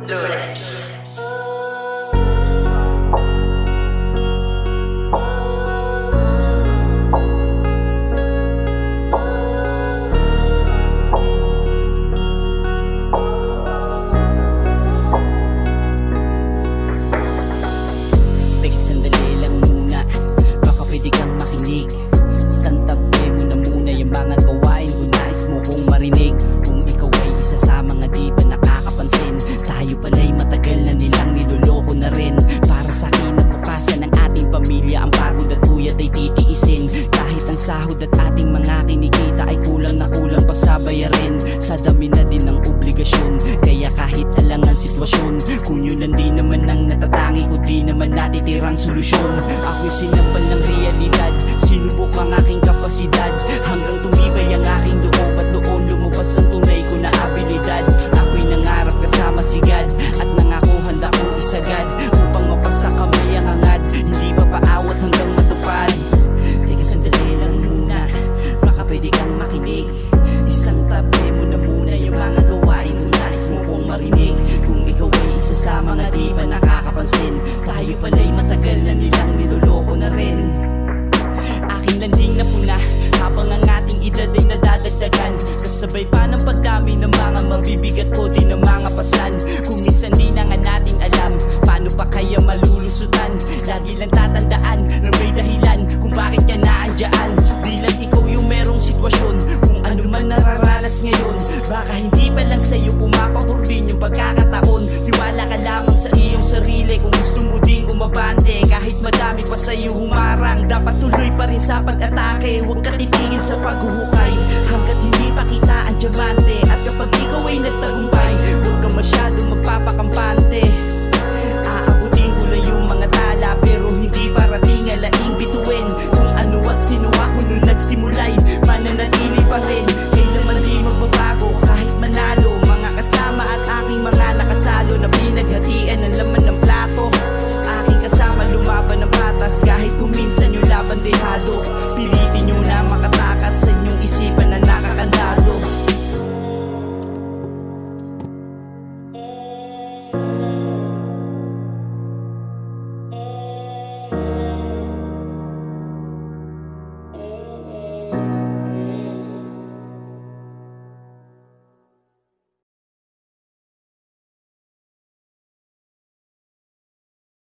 Lurex. Sandali lang muna, baka pwede kang makinig. Santabi mo na muna yung mga gawain kung nais mo kong marinig. Kung ikaw ay isa sa mga di pa nakakapansin, tayo pala'y matagal na nilang niloloko na rin. Para sa kinabukasan ng ating pamilya, ang pagod at puyat ay titiisin. Kahit ang sahod at ating mga kinikita ay kulang na kulang pa sa bayarin. Sa dami na din ng obligasyon, kaya kahit alangan sitwasyon, kung yun lang di naman ang natatangi ko, di naman natitirang solusyon. Ako'y sinampal ng realidad, sinubok ang aking kapasidad, hanggang tumibay ang aking loob at doon lumabas ang tunay ko na abilidad. Ako'y nangarap kasama si God at nangako handa kong isagad, upang mapasa kamay ang hangad, hindi pa paawat hanggang matupad. Teka sandali lang muna, baka pwede kang makinig. Isang tabi mo na muna yung mga gawain kung nais mo kong marinig. Kung ikaw ay isa sa mga di pa nakakapansin, tayo pala'y matagal na nilang niloloko na rin. Aking landing na puna habang ang ating edad ay nadadagdagan, kasabay pa ng pagdami ng mga mabibigat o di ng mga pasan. Kung minsan di na nga natin alam, paano pa kaya malulusutan? Lagi lang tatandaan na may dahilan kung bakit ka naandyan. Di lang ikaw yung merong sitwasyon, kung ano man nararanas ngayon, baka hindi pa lang sa'yo pumapabor din yung pagkakataon. Tiwala ka lamang sa iyong sarili kung gusto mo ding umabante. Kahit madami pa sa'yo humarang, dapat tuloy pa rin sa pag-atake. Huwag ka titingin sa paghuhuli